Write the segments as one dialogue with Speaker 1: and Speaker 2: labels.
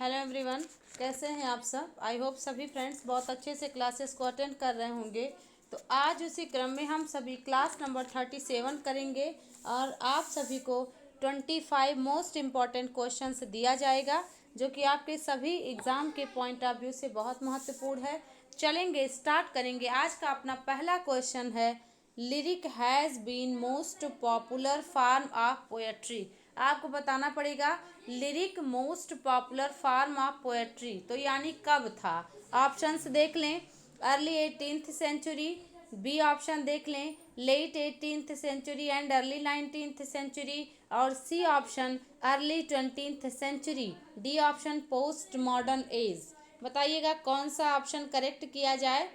Speaker 1: Hello everyone, कैसे हैं आप सब। आई होप सभी फ्रेंड्स बहुत अच्छे से क्लासेस को अटेंड कर रहे होंगे। तो आज उसी क्रम में हम सभी क्लास नंबर 37 करेंगे और आप सभी को 25 मोस्ट इम्पॉर्टेंट क्वेश्चंस दिया जाएगा जो कि आपके सभी एग्ज़ाम के पॉइंट ऑफ व्यू से बहुत महत्वपूर्ण है। चलेंगे, स्टार्ट करेंगे। आज का अपना पहला क्वेश्चन है, lyric has been most popular form of poetry. आपको बताना पड़ेगा lyric most popular form of poetry तो यानी कब था। ऑप्शंस देख लें, early 18th century, B option देख लें late 18th century and early 19th century, और C option early 20th century, D option post modern age. बताइएगा कौन सा ऑप्शन करेक्ट किया जाए।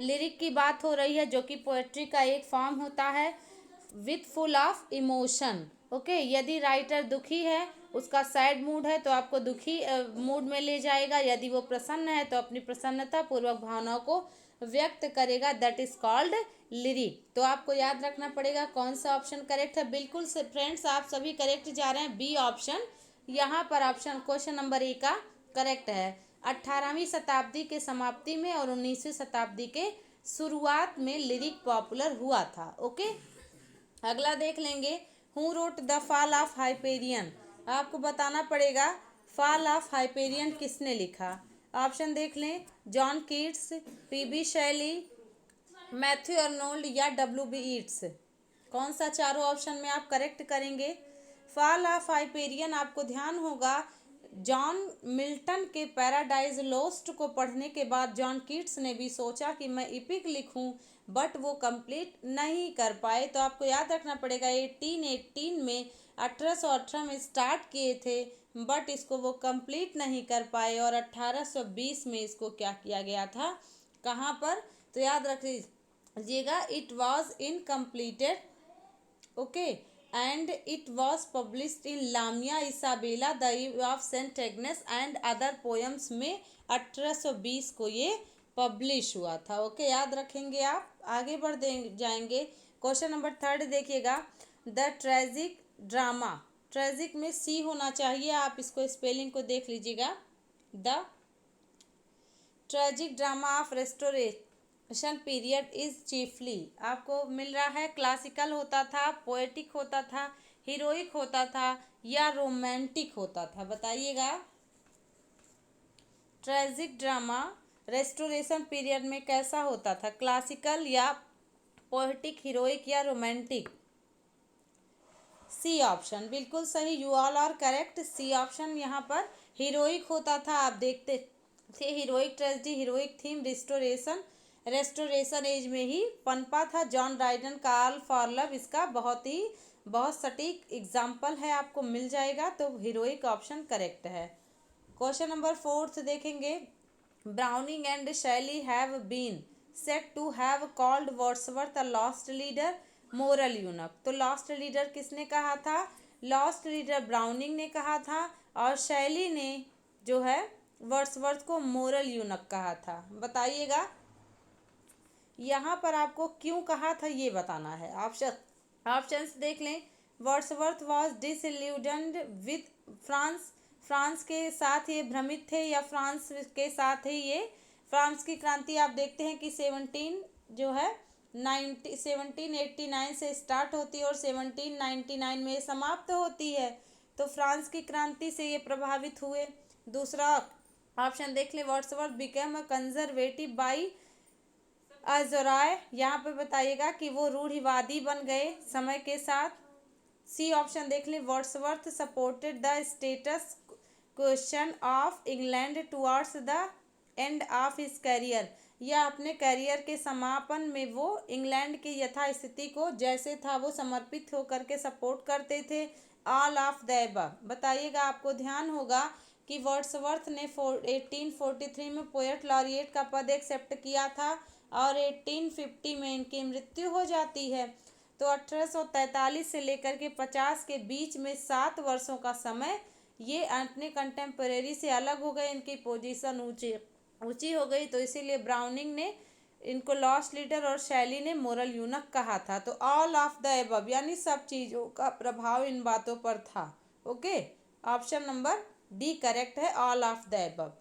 Speaker 1: लिरिक की बात हो रही है जो कि पोएट्री का एक फॉर्म होता है with full of emotion. Okay, यदि राइटर दुखी है, उसका सैड मूड है तो आपको दुखी मूड में ले जाएगा। यदि वो प्रसन्न है तो अपनी प्रसन्नता पूर्वक भावनाओं को व्यक्त करेगा, दैट इज कॉल्ड लिरिक। तो आपको याद रखना पड़ेगा कौन सा ऑप्शन करेक्ट है। बिल्कुल से फ्रेंड्स आप सभी करेक्ट जा रहे हैं, बी ऑप्शन यहाँ पर ऑप्शन क्वेश्चन नंबर ए का करेक्ट है। 18वीं शताब्दी के समाप्ति में और 19वीं शताब्दी के शुरुआत में लिरिक पॉपुलर हुआ था। ओके, अगला देख लेंगे, who wrote the fall of Hyperion. आपको बताना पड़ेगा फॉल ऑफ हाइपेरियन किसने लिखा। ऑप्शन देख लें, John Keats, PB Shelley, Matthew Arnold या डब्ल्यू बी ईट्स। कौन सा चारों ऑप्शन में आप करेक्ट करेंगे। फॉल ऑफ हाइपेरियन आपको ध्यान होगा जॉन मिल्टन के पैराडाइज लोस्ट को पढ़ने के बाद जॉन कीट्स ने भी सोचा कि मैं इपिक लिखूं, बट वो कंप्लीट नहीं कर पाए। तो आपको याद रखना पड़ेगा 1818 में 1818 में स्टार्ट किए थे, बट इसको वो कंप्लीट नहीं कर पाए और 1820 में इसको क्या किया गया था, कहाँ पर, तो याद रखिएगा it was incompleted. Okay, and it was published in Lamia Isabella the Eve of Saint Agnes and other poems में 1820 को ये पब्लिश हुआ था। ओके, याद रखेंगे आप। आगे बढ़ जाएंगे, क्वेश्चन नंबर 3 देखिएगा, द ट्रेजिक ड्रामा। ट्रेजिक में सी होना चाहिए, आप इसको स्पेलिंग को देख लीजिएगा। The tragic drama of restoration period is chiefly, आपको मिल रहा है क्लासिकल होता था, पोएटिक होता था, हीरोइक होता था या रोमांटिक होता था। बताइएगा ट्रेजिक ड्रामा रेस्टोरेशन पीरियड में कैसा होता था, क्लासिकल या पोएटिक, हीरोइक या रोमांटिक। सी ऑप्शन बिल्कुल सही, you all are correct. C option यहाँ पर हीरोइक होता था। आप देखते थे heroic tragedy, heroic theme restoration age में ही पनपा था। जॉन ड्राइडन का ऑल फॉर लव इसका बहुत सटीक एग्जाम्पल है, आपको मिल जाएगा। तो हीरोइक ऑप्शन करेक्ट है। क्वेश्चन नंबर 4 देखेंगे, Browning and Shelley have been said to have called Wordsworth a lost leader, moral यूनक। तो लॉस्ट लीडर किसने कहा था, लॉस्ट लीडर ब्राउनिंग ने कहा था और शैली ने जो है वर्ड्सवर्थ को मोरल यूनक कहा था। बताइएगा यहाँ पर आपको क्यों कहा था ये बताना है। ऑप्शंस देख लें, Wordsworth was disillusioned with France, France के साथ ये भ्रमित थे या फ्रांस के साथ ही ये, फ्रांस की क्रांति आप देखते हैं कि 1789 से स्टार्ट होती है और 1799 में समाप्त होती है। तो फ्रांस की क्रांति से ये प्रभावित हुए। दूसरा ऑप्शन देख ले, Wordsworth became a conservative by अजराय, यहाँ पे बताइएगा कि वो रूढ़िवादी बन गए समय के साथ। सी ऑप्शन देख ले, Wordsworth supported the status question of England towards the end of his career, या अपने करियर के समापन में वो इंग्लैंड की यथास्थिति को जैसे था वो समर्पित होकर के सपोर्ट करते थे। All of the above. बताइएगा आपको ध्यान होगा कि वर्ड्सवर्थ ने 1843 में पोएट लॉरिएट का पद एक्सेप्ट किया था और 1850 में इनकी मृत्यु हो जाती है। तो 1843 से लेकर के 50 के बीच में 7 वर्षों का समय ये अपने कंटेम्परेरी से अलग हो गए, इनकी पोजीशन ऊंची हो गई। तो इसीलिए ब्राउनिंग ने इनको लॉस्ट लीडर और शैली ने मोरल यूनक कहा था। तो ऑल ऑफ द अबव यानी सब चीज़ों का प्रभाव इन बातों पर था। Okay, option number D correct है, all of the above.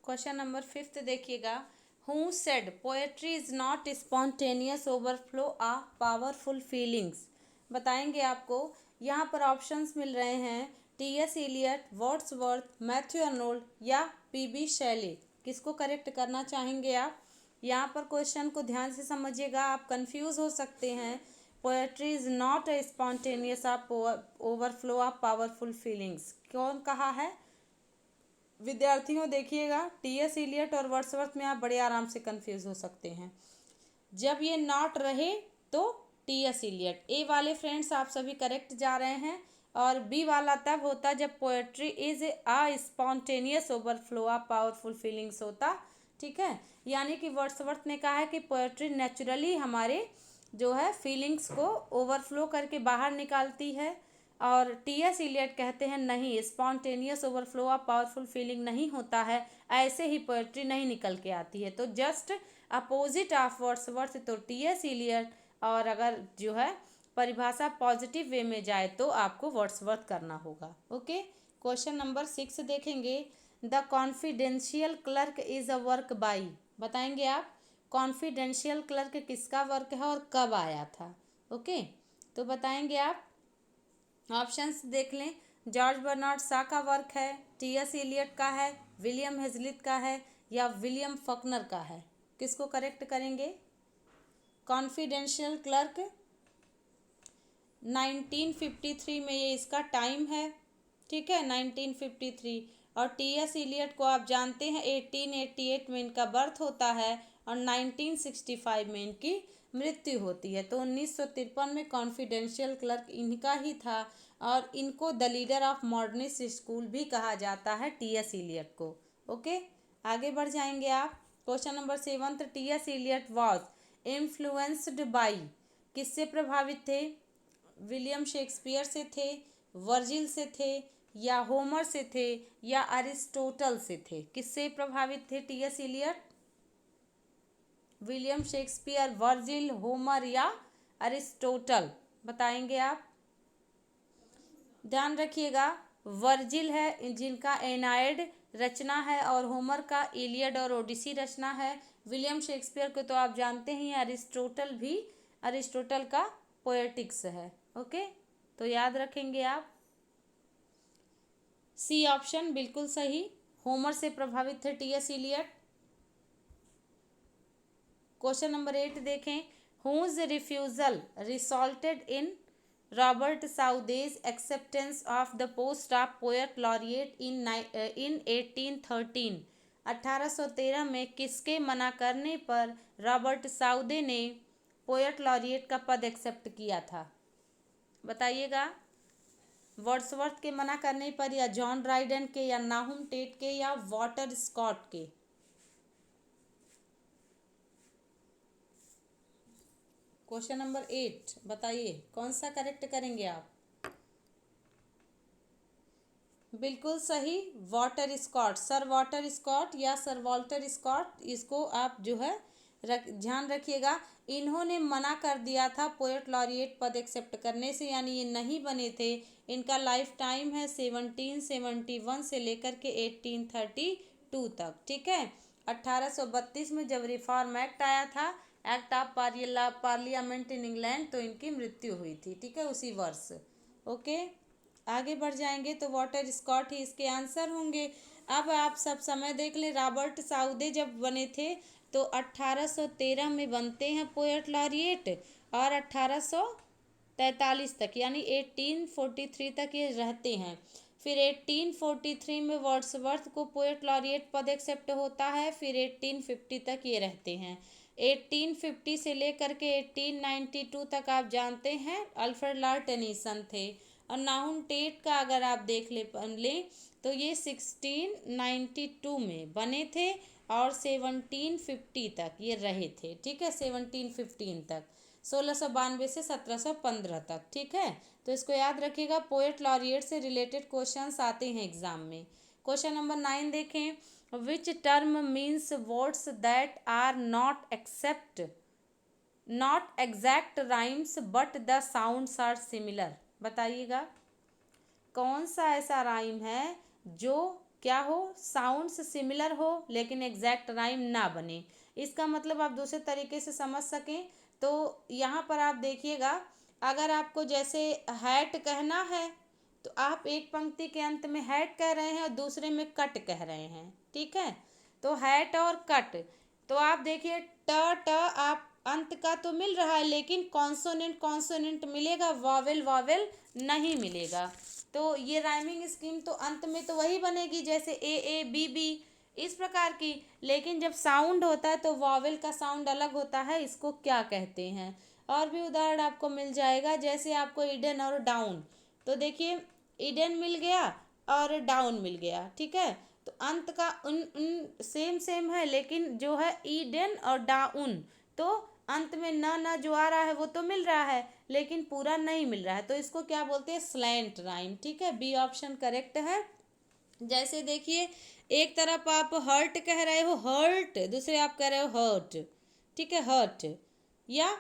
Speaker 1: Question number 5 देखिएगा, who said poetry is not spontaneous overflow a powerful feelings. बताएंगे आपको। यहाँ पर ऑप्शंस मिल रहे हैं T S. Eliot, Wordsworth, Matthew Arnold या पी.बी. शैली। किसको करेक्ट करना चाहेंगे आप? यहाँ पर क्वेश्चन को ध्यान से समझिएगा, आप कंफ्यूज हो सकते हैं। Poetry is not a spontaneous आप ओवरफ्लो ऑफ पावरफुल फीलिंग्स, कौन कहा है? विद्यार्थियों देखिएगा, टी.एस. इलियट और वर्ड्सवर्थ में आप बड़े आराम से कंफ्यूज हो सकते हैं। जब ये नॉट रहे तो टी.एस. इलियट। ए वाले फ्रेंड्स आप सभी करेक्ट जा रहे हैं, और बी वाला तब होता जब poetry is a spontaneous overflow of powerful feelings होता। ठीक है, यानी कि वर्ड्सवर्थ ने कहा है कि पोएट्री नेचुरली हमारे जो है फीलिंग्स को ओवरफ्लो करके बाहर निकालती है, और टी.एस. इलियट कहते हैं नहीं, spontaneous overflow of powerful feeling नहीं होता है, ऐसे ही पोएट्री नहीं निकल के आती है। तो जस्ट अपोजिट ऑफ वर्ड्सवर्थ तो टी.एस. इलियट, और अगर जो है परिभाषा पॉजिटिव वे में जाए तो आपको वर्ड्सवर्थ करना होगा। ओके, क्वेश्चन नंबर 6 देखेंगे, the confidential clerk is a work by. बताएंगे आप, कॉन्फिडेंशियल क्लर्क किसका वर्क है और कब आया था? ओके, तो बताएंगे आप। ऑप्शंस देख लें, जॉर्ज बर्नार्ड शॉ का वर्क है, टी.एस. इलियट का है, विलियम हेजलिट का है या विलियम फॉकनर का है। किसको करेक्ट करेंगे? कॉन्फिडेंशियल क्लर्क 1953 में ये इसका टाइम है। ठीक है, 1953। और टी.एस. इलियट को आप जानते हैं 1888 में इनका बर्थ होता है और 1965 में इनकी मृत्यु होती है। तो 1953 में कॉन्फिडेंशियल क्लर्क इनका ही था, और इनको the leader of modernist school भी कहा जाता है, टी.एस. इलियट को। ओके, आगे बढ़ जाएंगे आप। Question number 7, T S. Eliot was influenced by, किससे प्रभावित थे? विलियम शेक्सपियर से थे, वर्जिल से थे या होमर से थे या अरिस्टोटल से थे? किससे प्रभावित थे T S. Eliot? William Shakespeare, Virgil, Homer या अरिस्टोटल? बताएंगे आप। ध्यान रखिएगा, वर्जिल है जिनका एनाइड रचना है, और होमर का इलियड और ओडिसी रचना है। विलियम शेक्सपियर को तो आप जानते ही हैं, अरिस्टोटल भी, अरिस्टोटल का पोएटिक्स है। ओके, तो याद रखेंगे आप। सी ऑप्शन बिल्कुल सही, होमर से प्रभावित थे टी.एस. इलियट। क्वेश्चन नंबर 8 देखें, whose refusal resulted in Robert Southey's acceptance of the post of poet laureate in 1813। 1813 में किसके मना करने पर रॉबर्ट साउदे ने पोएट लॉरिएट का पद एक्सेप्ट किया था? बताइएगा। वर्ड्सवर्थ के मना करने पर, या जॉन ड्राइडन के, या नाहुम टेट के, या वॉटर स्कॉट के? क्वेश्चन नंबर 8 बताइए, कौन सा करेक्ट करेंगे आप? बिल्कुल सही, Walter Scott, sir Walter Scott या सर वॉल्टर स्कॉट, इसको आप जो है ध्यान रखिएगा। इन्होंने मना कर दिया था पोएट लॉरिएट पद एक्सेप्ट करने से, यानी ये नहीं बने थे। इनका लाइफ टाइम है 1771 से लेकर के 1832 तक। ठीक है, 1832 में जब रिफॉर्म एक्ट आया था, act of parliament in England, तो इनकी मृत्यु हुई थी। ठीक है, उसी वर्ष। ओके, आगे बढ़ जाएंगे, तो वॉटर स्कॉट ही इसके आंसर होंगे। अब आप सब समय देख लें, रॉबर्ट साउदे जब बने थे तो 1813 में बनते हैं पोएट लॉरिएट, और 1843 तक यानी 1843 तक ये रहते हैं। फिर 1843 में वर्ड्सवर्थ को पोएट लॉरिएट पद एक्सेप्ट होता है, फिर 1850 तक ये रहते हैं। 1850 से लेकर के 1892 तक आप जानते हैं अल्फ्रेड लॉर्ड टेनिसन थे। और नाहुम टेट का अगर आप देख लें तो ये 1692 में बने थे, और 1750 तक ये रहे थे। ठीक है, 1715 तक, 1692 से 1715 तक। ठीक है, तो इसको याद रखिएगा, पोएट लॉरिएट से रिलेटेड क्वेश्चंस आते हैं एग्जाम में। क्वेश्चन नंबर 9 देखें, which term means words that are not accept not exact rhymes but the sounds are similar. बताइएगा कौन सा ऐसा राइम है जो क्या हो, साउंड्स सिमिलर हो लेकिन एग्जैक्ट राइम ना बने। इसका मतलब आप दूसरे तरीके से समझ सकें तो यहाँ पर आप देखिएगा, अगर आपको जैसे हैट कहना है तो आप एक पंक्ति के अंत में हैट कह रहे हैं और दूसरे में कट कह रहे हैं, ठीक है। तो हैट और कट, तो आप देखिए ट आप अंत का तो मिल रहा है लेकिन कॉन्सोनेंट कॉन्सोनेंट मिलेगा, वावेल वावेल नहीं मिलेगा। तो ये राइमिंग स्कीम तो अंत में तो वही बनेगी जैसे ए बी बी इस प्रकार की, लेकिन जब साउंड होता है तो वावेल का साउंड अलग होता है, इसको क्या कहते हैं। और भी उदाहरण आपको मिल जाएगा, जैसे आपको ईडन और डाउन, तो देखिए ईडन मिल गया और डाउन मिल गया, ठीक है। तो अंत का उन उन सेम सेम है लेकिन जो है ईडन और डाउन, तो अंत में ना जो आ रहा है वो तो मिल रहा है लेकिन पूरा नहीं मिल रहा है, तो इसको क्या बोलते हैं, स्लैंट राइम, ठीक है। बी ऑप्शन करेक्ट है। जैसे देखिए एक तरफ आप हर्ट कह रहे हो हर्ट, दूसरे आप कह रहे हो हर्ट, ठीक है, हर्ट या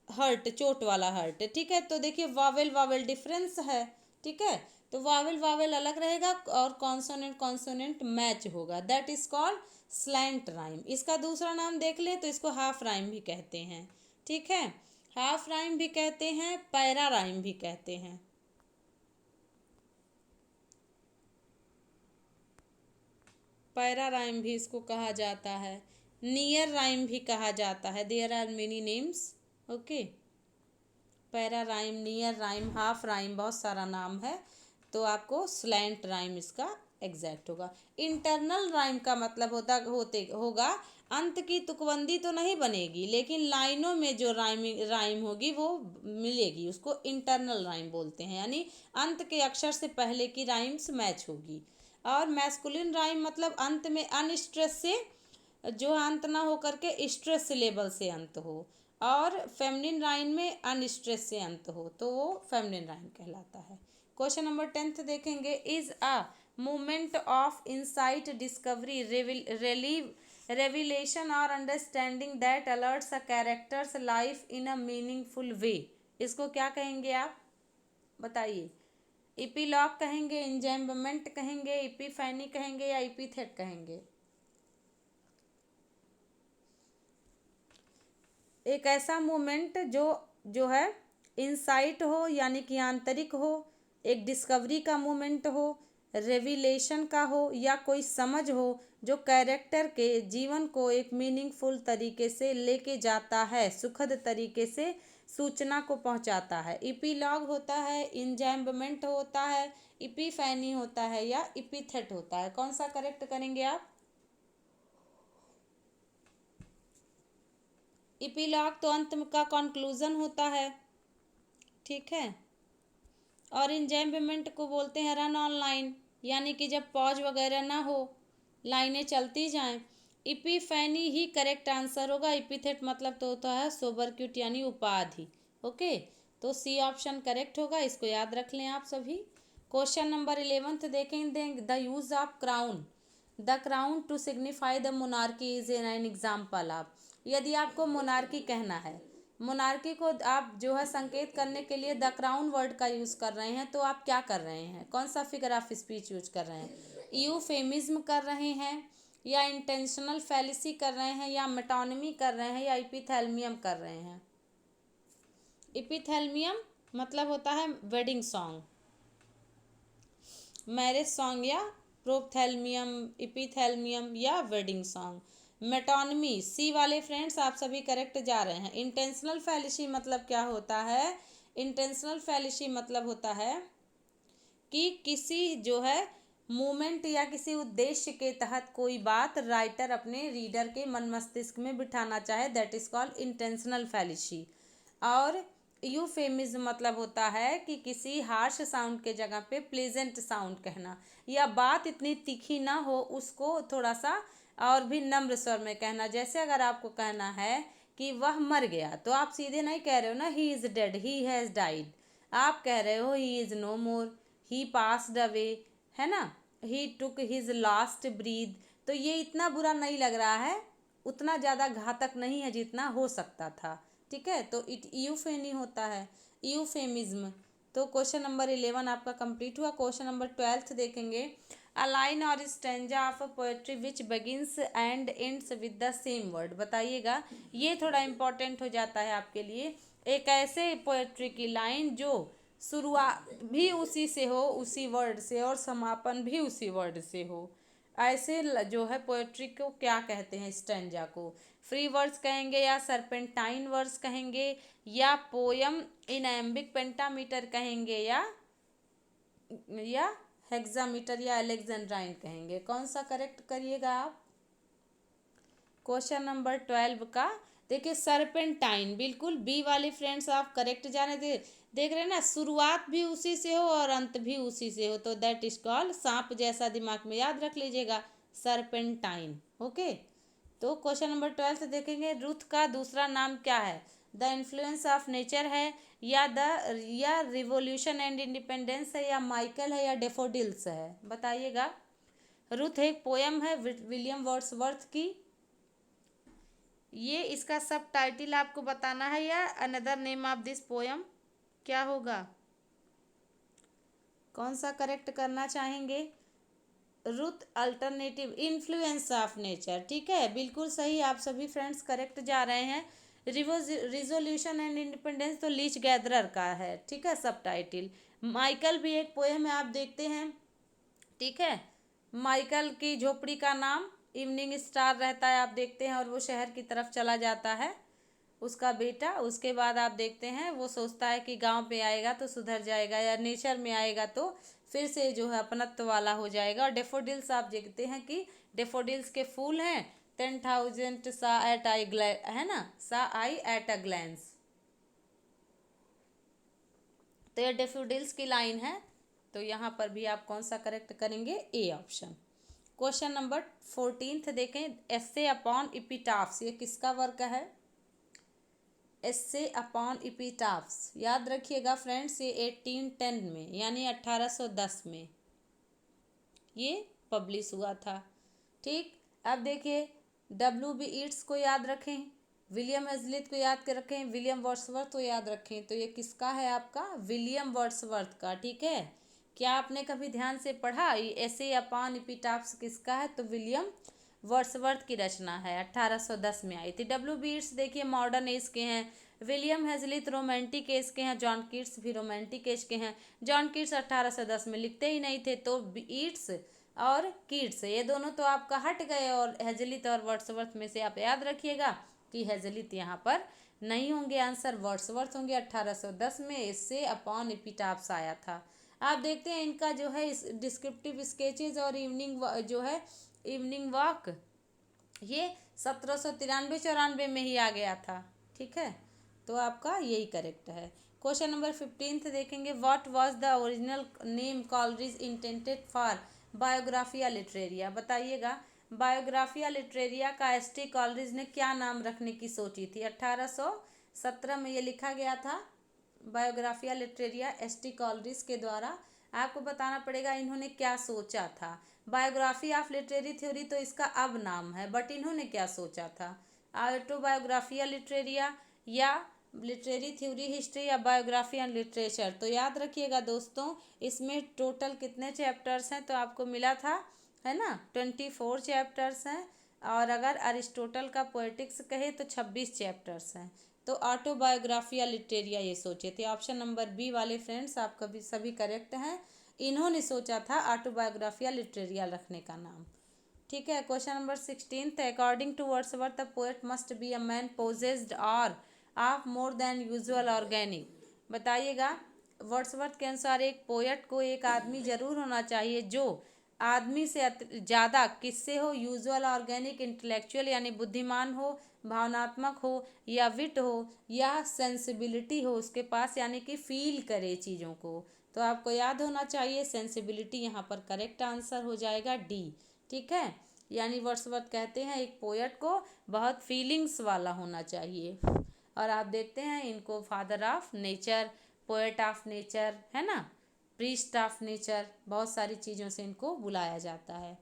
Speaker 1: हर्ट चोट वाला हर्ट, ठीक है। तो देखिए वावेल वावेल डिफरेंस है, ठीक है। तो वावेल वावेल अलग रहेगा और कॉन्सोनेंट कॉन्सोनेंट मैच होगा, that is called slant rhyme. इसका दूसरा नाम देख ले तो इसको हाफ राइम भी कहते हैं, ठीक है। हाफ राइम भी कहते हैं, पैरा राइम भी कहते हैं। पैरा राइम भी इसको कहा जाता है, नियर राइम भी कहा जाता है, there are many names, okay. Para rhyme, near rhyme, half rhyme, बहुत सारा नाम है। तो आपको स्लैंट राइम इसका एग्जैक्ट होगा। इंटरनल राइम का मतलब होगा अंत की तुकबंदी तो नहीं बनेगी लेकिन लाइनों में जो राइम होगी वो मिलेगी, उसको इंटरनल राइम बोलते हैं, यानी अंत के अक्षर से पहले की राइम्स मैच होगी। और मैस्कुलिन राइम मतलब अंत में अनस्ट्रेस से, जो अंत ना हो करके स्ट्रेस सिलेबल से अंत हो, और फेमिनिन राइम में अनस्ट्रेस से अंत हो तो वो फेमिनिन राइम कहलाता है। क्वेश्चन नंबर 10 देखेंगे, is a moment of insight discovery revelation और understanding that alerts a character's life in a meaningful way. इसको क्या कहेंगे आप बताइए, इपीलॉग कहेंगे, इंजैम्बमेंट कहेंगे, इपीफैनी कहेंगे या इपीथेट कहेंगे। एक ऐसा मोमेंट जो है इंसाइट हो यानी कि आंतरिक हो, एक डिस्कवरी का मोमेंट हो, रेविलेशन का हो या कोई समझ हो जो कैरेक्टर के जीवन को एक मीनिंगफुल तरीके से लेके जाता है, सुखद तरीके से सूचना को पहुंचाता है। इपीलॉग होता है, इंजैम्बमेंट होता है, इपीफैनी होता है या इपीथेट होता है। कौन सा करेक्ट करेंगे आप। इपीलॉग तो अंत का कंक्लूजन होता है, ठीक है। और इंजैम्बमेंट को बोलते हैं रन ऑन लाइन, यानी कि जब पॉज वगैरह ना हो, लाइनें चलती जाएं। इपीफैनी ही करेक्ट आंसर होगा। इपीथेट मतलब तो होता है सोबरक्यूट यानी उपाधि, ओके। तो सी ऑप्शन करेक्ट होगा, इसको याद रख लें आप सभी। क्वेश्चन नंबर 11 देखेंगे, the use of crown, the crown to signify the monarchy is an example of. यदि आपको मोनार्की कहना है, मोनार्की को आप जो है संकेत करने के लिए द क्राउन वर्ड का यूज़ कर रहे हैं, तो आप क्या कर रहे हैं, कौन सा फिगर ऑफ स्पीच यूज कर रहे हैं, यूफेमिज्म कर रहे हैं या इंटेंशनल फैलिसी कर रहे हैं या मेटोनिमी कर रहे हैं या इपिथेलमियम कर रहे हैं। इपिथेलमियम मतलब होता है वेडिंग सॉन्ग, मैरिज सॉन्ग, या प्रोपथेलमियम, इपिथेलमियम या वेडिंग सॉन्ग। मेटोनमी सी वाले फ्रेंड्स आप सभी करेक्ट जा रहे हैं। इंटेंशनल फैलिसी मतलब क्या होता है, इंटेंशनल फैलिसी मतलब होता है कि किसी जो है मूवमेंट या किसी उद्देश्य के तहत कोई बात राइटर अपने रीडर के मन मस्तिष्क में बिठाना चाहे, that is called intentional fallacy. और यूफेमिज्म मतलब होता है कि किसी हार्श साउंड के जगह पे प्लेजेंट साउंड कहना, या बात इतनी तीखी ना हो उसको थोड़ा सा और भी नम्र स्वर में कहना। जैसे अगर आपको कहना है कि वह मर गया तो आप सीधे नहीं कह रहे हो ना he is dead, he has died, आप कह रहे हो he is no more, he passed away, है ना, he took his last breath. तो ये इतना बुरा नहीं लग रहा है, उतना ज़्यादा घातक नहीं है जितना हो सकता था, ठीक है, तो इट यूफेनी होता है, यूफेमिज्म। तो क्वेश्चन नंबर 11 आपका कंप्लीट हुआ। क्वेश्चन नंबर 12 देखेंगे। अ लाइन और stanza of a poetry which begins and ends with the same word. बताइएगा, ये थोड़ा इंपॉर्टेंट हो जाता है आपके लिए। एक ऐसे पोएट्री की लाइन जो शुरुआत भी उसी से हो, उसी वर्ड से, और समापन भी उसी वर्ड से हो, ऐसे जो है पोएट्री को क्या कहते हैं? स्टैंजा को फ्री वर्स कहेंगे, या सरपेंटाइन वर्स कहेंगे, या पोयम इन एम्बिक पेंटामीटर कहेंगे, या हेक्सामीटर या अलेक्जेंड्राइन कहेंगे। कौन सा करेक्ट करिएगा आप? क्वेश्चन नंबर 12 का देखिए, सरपेंटाइन, बिल्कुल बी वाले फ्रेंड्स आप करेक्ट जाने दे। देख रहे हैं ना, शुरुआत भी उसी से हो और अंत भी उसी से हो, तो दैट इज कॉल्ड, सांप जैसा दिमाग में याद रख लीजिएगा, सरपेंटाइन। ओके, तो क्वेश्चन नंबर 12 देखेंगे। रुथ का दूसरा नाम क्या है? द इन्फ्लुएंस ऑफ नेचर है, या रिवोल्यूशन एंड इंडिपेंडेंस है, या माइकल है, या डेफोडिल्स है? बताइएगा। रुथ एक पोयम है विलियम वर्ड्सवर्थ की। ये इसका सब टाइटल आपको बताना है, या another name of this poem क्या होगा? कौन सा करेक्ट करना चाहेंगे? Ruth alternative, influence of nature. ठीक है, बिल्कुल सही, आप सभी फ्रेंड्स करेक्ट जा रहे हैं। रिजोल्यूशन एंड इंडिपेंडेंस तो लीच गैदरर का है। ठीक है, सब टाइटल। माइकल भी एक पोयम है, आप देखते हैं। ठीक है, माइकल की झोपड़ी का नाम इवनिंग स्टार रहता है, आप देखते हैं, और वो शहर की तरफ चला जाता है, उसका बेटा। उसके बाद आप देखते हैं वो सोचता है कि गांव पे आएगा तो सुधर जाएगा, या नेचर में आएगा तो फिर से जो है अपनत्व वाला हो जाएगा। और डेफोडिल्स आप देखते हैं कि डेफोडिल्स के फूल हैं 10,000 सा एट आई है ना, सा आई एट अ ग्लैंस। तो ये डेफोडिल्स की लाइन है, तो यहाँ पर भी आप कौन सा करेक्ट करेंगे? A option. क्वेश्चन नंबर 14 देखें। एस्से अपॉन इपिटाफ्स, ये किसका वर्क है? एस्से अपॉन इपिटाफ्स, याद रखिएगा फ्रेंड्स, ये 1810 में यानी 1810 में ये पब्लिश हुआ था। ठीक, अब देखिए, W.B. ईट्स को याद रखें, विलियम हेजलित को याद कर रखें, विलियम वर्ड्सवर्थ को याद रखें। तो ये किसका है आपका? विलियम वर्ड्सवर्थ का। ठीक है, क्या आपने कभी ध्यान से पढ़ा ये एसे अपॉन एपिटाफ्स किसका है? तो विलियम वर्ड्सवर्थ की रचना है, 1810 में आई थी। W.B. ईट्स देखिए मॉडर्न एज के हैं, विलियम हेजलित रोमांटिक एज के हैं, जॉन कीट्स भी रोमांटिक एज के हैं। जॉन कीट्स 1810 में लिखते ही नहीं थे, तो ईट्स और कीट्स ये दोनों तो आपका हट गए, और हेजलित और वर्ड्सवर्थ में से आप याद रखिएगा कि हेजलित यहाँ पर नहीं होंगे, आंसर वर्ड्सवर्थ होंगे। 1810 में इससे अपॉन एपिटाफ्स आया था। आप देखते हैं इनका जो है डिस्क्रिप्टिव स्केचेज और इवनिंग जो है इवनिंग वॉक, ये 1793-94 में ही आ गया था। ठीक है, तो आपका यही करेक्ट है। क्वेश्चन नंबर 15 देखेंगे। What was the original name Coleridge intended for Biographia Literaria? बताइएगा, बायोग्राफिया लिटरेरिया का एस.टी. कॉलरिज ने क्या नाम रखने की सोची थी? 1817 में ये लिखा गया था, बायोग्राफिया लिटरेरिया एस.टी. कॉलरिज के द्वारा। आपको बताना पड़ेगा इन्होंने क्या सोचा था। बायोग्राफी ऑफ लिटरेरी थ्योरी तो इसका अब नाम है, बट इन्होंने क्या सोचा था? ऑटोबायोग्राफिया लिटरेरिया, या लिटरेरी थ्योरी हिस्ट्री, या बायोग्राफी एंड लिटरेचर? तो याद रखिएगा दोस्तों, इसमें टोटल कितने चैप्टर्स हैं? तो आपको मिला था, है ना, 24 चैप्टर्स हैं। और अगर अरिस्टोटल का पोएटिक्स कहे तो 26 चैप्टर्स हैं। तो ऑटोबायोग्राफिया लिटरेरिया ये सोचे थे। ऑप्शन नंबर बी वाले फ्रेंड्स आप कभी सभी करेक्ट हैं, इन्होंने सोचा था ऑटोबायोग्राफिया लिटरेरिया रखने का नाम। ठीक है, question number 16। According to Wordsworth the poet must be a man possessed और of more than usual organic. बताइएगा, वर्ड्सवर्थ के अनुसार एक पोएट को एक आदमी जरूर होना चाहिए जो आदमी से ज़्यादा किससे हो? यूजुअल ऑर्गेनिक, इंटेलेक्चुअल यानी बुद्धिमान हो, भावनात्मक हो, या विट हो, या सेंसिबिलिटी हो उसके पास, यानी कि फील करे चीज़ों को। तो आपको याद होना चाहिए सेंसिबिलिटी, यहाँ पर करेक्ट आंसर हो जाएगा डी। ठीक है, यानी वर्ड्सवर्थ कहते हैं एक पोएट को बहुत फीलिंग्स वाला होना चाहिए। और आप देखते हैं इनको father of nature, poet of nature, है ना, प्रीस्ट ऑफ नेचर, बहुत सारी चीज़ों से इनको बुलाया जाता है।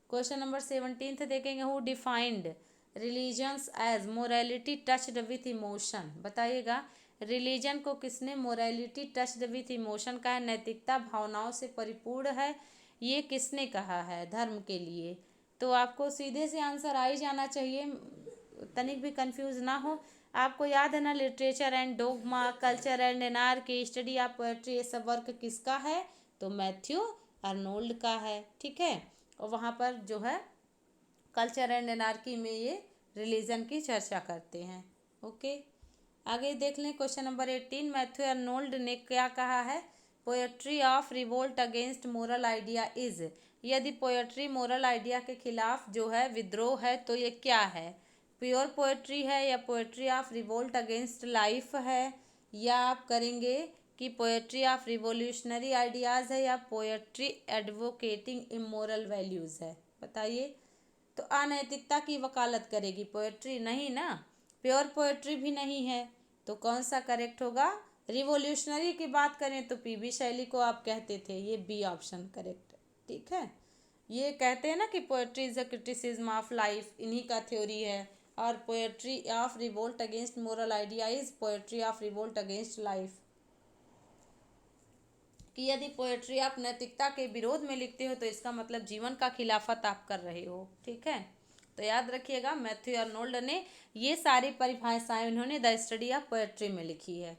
Speaker 1: क्वेश्चन नंबर 17 देखेंगे। Who defined religions as morality touched with emotion, बताइएगा रिलीजन को किसने मोरालिटी टच्ड विथ इमोशन कहा है, नैतिकता भावनाओं से परिपूर्ण है, ये किसने कहा है धर्म के लिए। तो आपको सीधे से आंसर आ ही जाना चाहिए, तनिक भी कंफ्यूज ना हो। आपको याद है ना, literature and dogma, culture and anarchy, study of poetry, ये सब वर्क किसका है, तो मैथ्यू अर्नोल्ड का है, ठीक है। और वहाँ पर जो है कल्चर एंड एनार्की में ये रिलीजन की चर्चा करते हैं, ओके। आगे देख लें क्वेश्चन नंबर 18, मैथ्यू अर्नोल्ड ने क्या कहा है, poetry of revolt against moral idea is, यदि पोएट्री मोरल आइडिया के खिलाफ जो है विद्रोह है तो ये क्या है, प्योर पोएट्री है या poetry of revolt against life है, या आप करेंगे कि पोएट्री ऑफ रिवोल्यूशनरी आइडियाज़ है, या पोएट्री एडवोकेटिंग इमोरल वैल्यूज़ है, बताइए। तो अनैतिकता की वकालत करेगी पोएट्री, नहीं ना, प्योर पोएट्री भी नहीं है, तो कौन सा करेक्ट होगा। रिवोल्यूशनरी की बात करें तो पीबी शैली को आप कहते थे, ये बी ऑप्शन करेक्ट, ठीक है। ये कहते हैं ना कि poetry is a criticism of life, इन्हीं का थ्योरी है। और poetry of revolt against moral idea is poetry of revolt against life, कि यदि पोएट्री आप नैतिकता के विरोध में लिखते हो तो इसका मतलब जीवन का खिलाफत आप कर रहे हो, ठीक है। तो याद रखिएगा मैथ्यू अर्नोल्ड ने ये सारी परिभाषाएं उन्होंने द स्टडी ऑफ पोएट्री में लिखी है।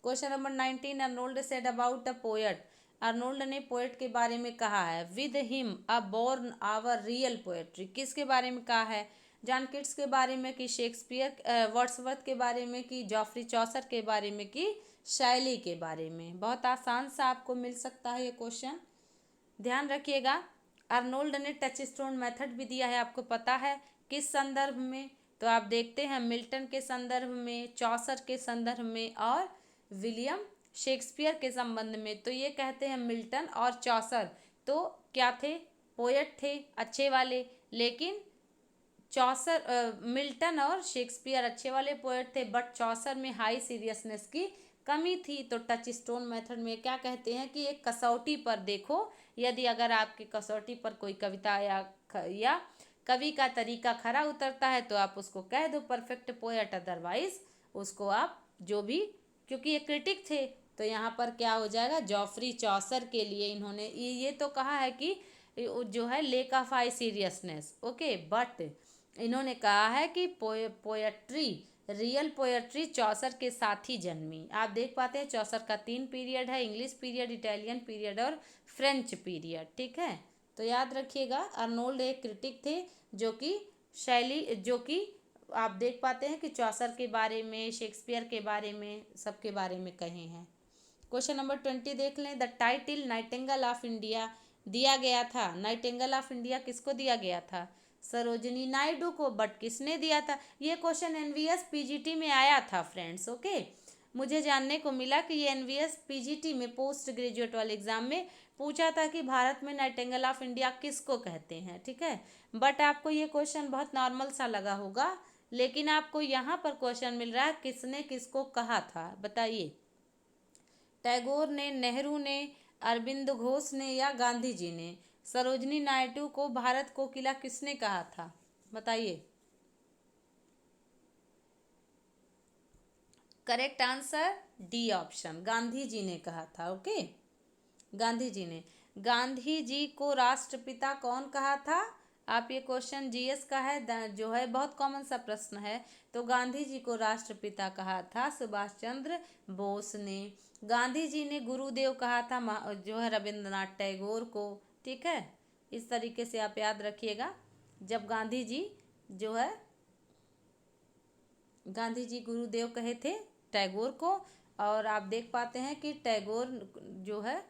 Speaker 1: Question number 19, Arnold said about the poet, Arnold ने पोएट के बारे में कहा है, with him a born our real poetry, किसके बारे में कहा है, जॉन किट्स के बारे में, कि शेक्सपियर वर्ड्सवर्थ के बारे में, कि जॉफ्री चौसर के बारे में, कि शैली के बारे में। बहुत आसान सा आपको मिल सकता है ये क्वेश्चन, ध्यान रखिएगा। अर्नोल्ड ने टच स्टोन मेथड भी दिया है, आपको पता है किस संदर्भ में, तो आप देखते हैं मिल्टन के संदर्भ में, चौसर के संदर्भ में और विलियम शेक्सपियर के संबंध में। तो ये कहते हैं मिल्टन और चौसर तो क्या थे, पोएट थे अच्छे वाले, लेकिन चौसर मिल्टन और शेक्सपियर अच्छे वाले पोएट थे, बट चौसर में हाई सीरियसनेस की कमी थी। तो टच स्टोन मेथड में क्या कहते हैं कि एक कसौटी पर देखो, यदि अगर आपकी कसौटी पर कोई कविता या कवि का तरीका खरा उतरता है तो आप उसको कह दो परफेक्ट पोएट, अदरवाइज उसको आप जो भी, क्योंकि ये क्रिटिक थे तो यहाँ पर क्या हो जाएगा, जॉफ्री चौसर के लिए इन्होंने ये तो कहा है कि जो है lake of high seriousness, okay, but इन्होंने कहा है कि पोएट्री रियल पोएट्री चौसर के साथ ही जन्मी। आप देख पाते हैं चौसर का 3 पीरियड है, इंग्लिश पीरियड, इटालियन पीरियड और फ्रेंच पीरियड, ठीक है। तो याद रखिएगा अर्नोल्ड एक क्रिटिक थे जो कि जो कि आप देख पाते हैं कि चौसर के बारे में, शेक्सपियर के बारे में, सबके बारे में कहे हैं। क्वेश्चन नंबर 20 देख लें, the title Nightingale of India दिया गया था, नाइटिंगेल ऑफ इंडिया किसको दिया गया था, सरोजिनी नायडू को, बट किसने दिया था। ये क्वेश्चन एनवीएस पीजीटी में आया था फ्रेंड्स, ओके। मुझे जानने को मिला कि ये एनवीएस पीजीटी में पोस्ट ग्रेजुएट वाले एग्जाम में पूछा था कि भारत में नाइटिंगेल ऑफ इंडिया किसको कहते हैं, ठीक है। बट आपको ये क्वेश्चन बहुत नॉर्मल सा लगा होगा, लेकिन आपको यहाँ पर क्वेश्चन मिल रहा है किसने किसको कहा था, बताइए। टैगोर ने, नेहरू ने, अरविंद घोष ने या गांधी जी ने। सरोजनी नायडू को भारत कोकिला किसने कहा था, बताइए। Correct answer D option, Gandhi ji ने कहा था, ओके, गांधी जी ने। गांधी जी को राष्ट्रपिता कौन कहा था, आप ये क्वेश्चन जीएस का है जो है, बहुत कॉमन सा प्रश्न है। तो गांधी जी को राष्ट्रपिता कहा था सुभाष चंद्र बोस ने। गांधी जी ने गुरुदेव कहा था जो है रविंद्रनाथ टैगोर को, ठीक है। इस तरीके से आप याद रखिएगा, जब गांधी जी जो है, गांधी जी गुरुदेव कहे थे टैगोर को, और आप देख पाते हैं कि टैगोर जो है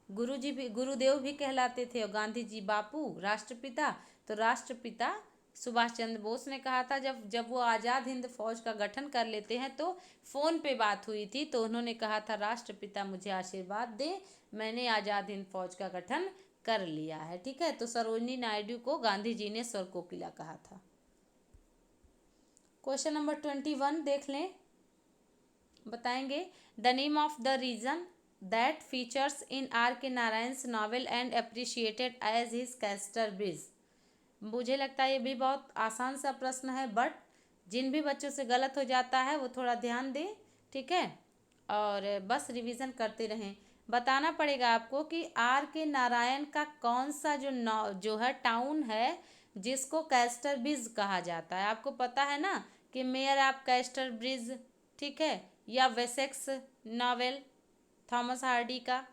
Speaker 1: गुरुदेव भी कहलाते थे, और गांधी जी बापू राष्ट्रपिता। तो राष्ट्रपिता सुभाष चंद्र बोस ने कहा था, जब वो आज़ाद हिंद फौज का गठन कर लेते हैं तो फ़ोन पे बात हुई थी, तो उन्होंने कहा था राष्ट्रपिता मुझे आशीर्वाद दे, मैंने आज़ाद हिंद फौज का गठन कर लिया है, ठीक है। तो सरोजिनी नायडू को गांधी जी ने स्वर कोकिला कहा था। क्वेश्चन नंबर 21 देख लें, बताएंगे the name of the region that features in R K Narayan novel and appreciated as his Casterbridge. मुझे लगता है ये भी बहुत आसान सा प्रश्न है, बट जिन भी बच्चों से गलत हो जाता है वो थोड़ा ध्यान दें, ठीक है, और बस रिवीजन करते रहें। बताना पड़ेगा आपको कि आर के नारायण का कौन सा जो है टाउन है जिसको कैस्टर ब्रिज कहा जाता है। आपको पता है ना कि मेयर ऑफ कैस्टर ब्रिज, ठीक है, या वेसेक्स नॉवेल थॉमस हार्डी का,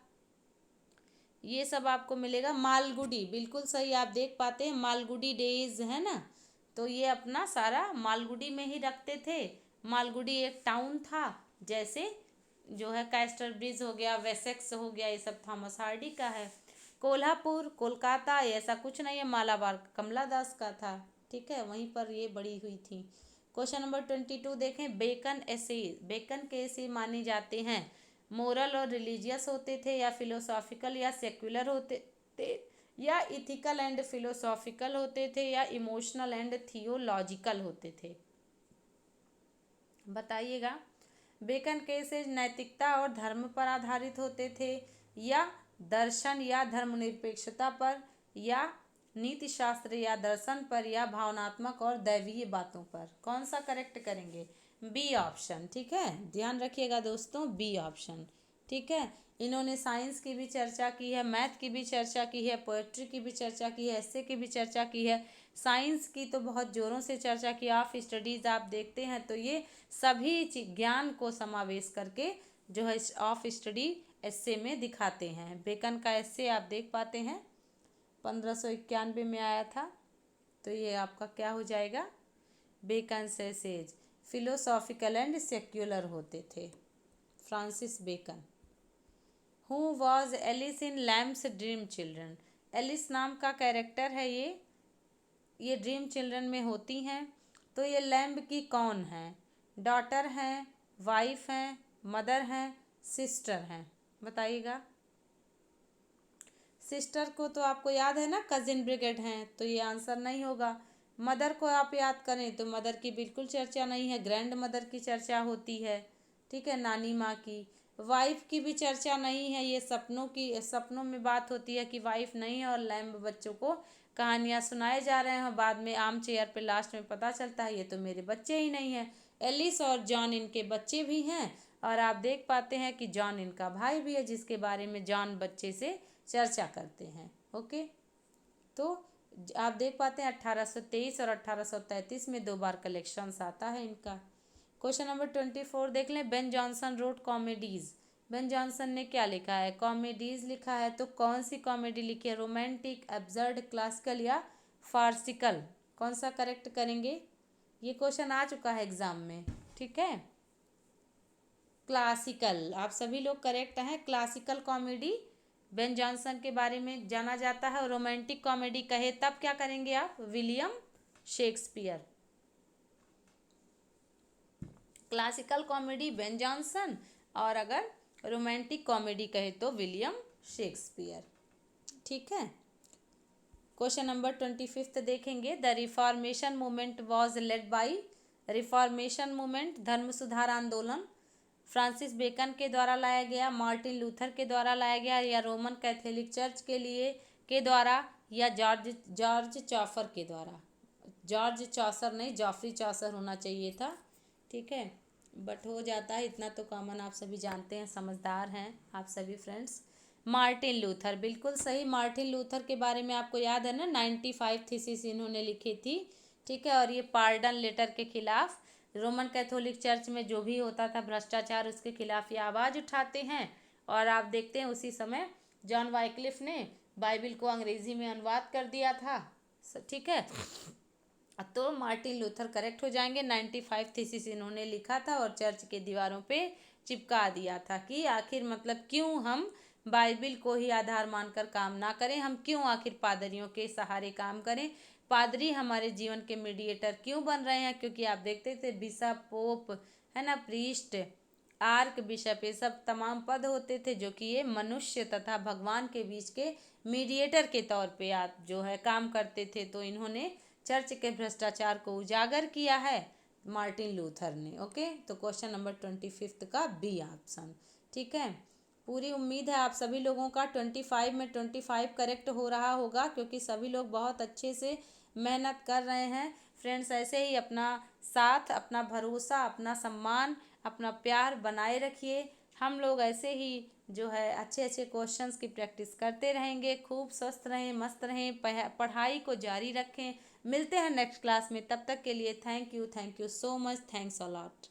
Speaker 1: ये सब आपको मिलेगा। मालगुडी, बिल्कुल सही, आप देख पाते हैं मालगुडी डेज है ना, तो ये अपना सारा मालगुडी में ही रखते थे। मालगुडी एक टाउन था, जैसे जो है कैस्टर ब्रिज हो गया, वेसेक्स हो गया, ये सब थॉमस हार्डी का है। कोल्हापुर कोलकाता ऐसा कुछ नहीं है, मालाबार कमला दास का था, ठीक है, वहीं पर ये बड़ी हुई थी। क्वेश्चन नंबर 22 देखें, बेकन एसे, बेकन के एसे माने जाते हैं मोरल और रिलीजियस होते थे, या फिलोसॉफिकल या सेक्युलर होते थे, या इथिकल एंड फिलोसॉफिकल होते थे, या इमोशनल एंड थियोलॉजिकल होते थे, बताइएगा। बेकन के से नैतिकता और धर्म पर आधारित होते थे, या दर्शन या धर्मनिरपेक्षता पर, या नीति शास्त्र या दर्शन पर, या भावनात्मक और दैवीय बातों पर। कौन सा करेक्ट करेंगे? बी ऑप्शन, ठीक है, ध्यान रखिएगा दोस्तों, बी ऑप्शन, ठीक है। इन्होंने साइंस की भी चर्चा की है, मैथ की भी चर्चा की है, पोएट्री की भी चर्चा की है, एस्से की भी चर्चा की है। साइंस की तो बहुत ज़ोरों से चर्चा की, ऑफ स्टडीज़ आप देखते हैं तो ये सभी ज्ञान को समावेश करके जो है ऑफ स्टडी एस्से में दिखाते हैं। बेकन का एस्से आप देख पाते हैं 1591 में आया था, तो ये आपका क्या हो जाएगा? Bacon essays philosophical and secular होते थे। Francis Bacon. Who was Alice in Lamb's Dream Children, Alice नाम का कैरेक्टर है ये ड्रीम चिल्ड्रन में होती हैं। तो ये लैम्ब की कौन है? डॉटर हैं, वाइफ हैं, मदर हैं, सिस्टर हैं, बताइएगा। सिस्टर को तो आपको याद है ना, कजिन ब्रिगेड हैं, तो ये आंसर नहीं होगा। मदर को आप याद करें तो मदर की बिल्कुल चर्चा नहीं है, ग्रैंड मदर की चर्चा होती है, ठीक है, नानी माँ की। वाइफ की भी चर्चा नहीं है, ये सपनों में बात होती है कि वाइफ नहीं है, और लैम्ब बच्चों को कहानियाँ सुनाए जा रहे हैं, बाद में आर्म चेयर पे लास्ट में पता चलता है ये तो मेरे बच्चे ही नहीं हैं। एलिस और जॉन इनके बच्चे भी हैं, और आप देख पाते हैं कि जॉन इनका भाई भी है, जिसके बारे में जॉन बच्चे से चर्चा करते हैं। ओके, तो आप देख पाते हैं 1823 और 1833 में 2 बार कलेक्शंस आता है इनका। क्वेश्चन नंबर 24 देख लें, Ben Jonson wrote comedies. Ben Jonson ने क्या लिखा है? कॉमेडीज लिखा है, तो कौन सी कॉमेडी लिखी है? रोमांटिक, एब्सर्ड, क्लासिकल या फार्सिकल? कौन सा करेक्ट करेंगे? ये क्वेश्चन आ चुका है एग्जाम में, ठीक है। क्लासिकल, आप सभी लोग करेक्ट हैं। क्लासिकल कॉमेडी बेन जॉनसन के बारे में जाना जाता है, और रोमांटिक कॉमेडी कहे तब क्या करेंगे आप? William Shakespeare. Classical comedy Ben Jonson, और अगर रोमांटिक कॉमेडी कहे तो विलियम शेक्सपियर, ठीक है। क्वेश्चन नंबर 25 देखेंगे, the reformation movement was led by. Reformation movement धर्म सुधार आंदोलन फ्रांसिस बेकन के द्वारा लाया गया, मार्टिन लूथर के द्वारा लाया गया, या रोमन कैथोलिक चर्च के द्वारा, या जॉर्ज चॉफर के द्वारा। जॉर्ज चॉसर नहीं, जॉफ्री चॉसर होना चाहिए था, ठीक है, बट हो जाता है, इतना तो कॉमन आप सभी जानते हैं, समझदार हैं आप सभी फ्रेंड्स। मार्टिन लूथर, बिल्कुल सही। मार्टिन लूथर के बारे में आपको याद है ना, 95 थीसिस इन्होंने लिखी थी, ठीक है, और ये पार्डन लेटर के खिलाफ, रोमन कैथोलिक चर्च में जो भी होता था भ्रष्टाचार, उसके खिलाफ ये आवाज़ उठाते हैं। और आप देखते हैं उसी समय जॉन वाइक्लिफ ने बाइबिल को अंग्रेजी में अनुवाद कर दिया था, ठीक है। तो मार्टिन लूथर करेक्ट हो जाएंगे। 95 थीसिस इन्होंने लिखा था और चर्च के दीवारों पे चिपका दिया था कि आखिर मतलब क्यों हम बाइबिल को ही आधार मानकर काम ना करें, हम क्यों आखिर पादरियों के सहारे काम करें, पादरी हमारे जीवन के मीडिएटर क्यों बन रहे हैं। क्योंकि आप देखते थे बिशप, पोप है ना, प्रीस्ट, आर्क बिशप, ये सब तमाम पद होते थे जो कि ये मनुष्य तथा भगवान के बीच के मीडिएटर के तौर पे आप जो है काम करते थे। तो इन्होंने चर्च के भ्रष्टाचार को उजागर किया है मार्टिन लूथर ने। ओके, तो क्वेश्चन नंबर 25 का बी ऑप्शन, ठीक है। पूरी उम्मीद है आप सभी लोगों का 25 में 25 करेक्ट हो रहा होगा, क्योंकि सभी लोग बहुत अच्छे से मेहनत कर रहे हैं। फ्रेंड्स, ऐसे ही अपना साथ, अपना भरोसा, अपना सम्मान, अपना प्यार बनाए रखिए। हम लोग ऐसे ही जो है अच्छे अच्छे क्वेश्चंस की प्रैक्टिस करते रहेंगे। खूब स्वस्थ रहें, मस्त रहें, पढ़ाई को जारी रखें। मिलते हैं नेक्स्ट क्लास में, तब तक के लिए thank you so much, thanks a lot.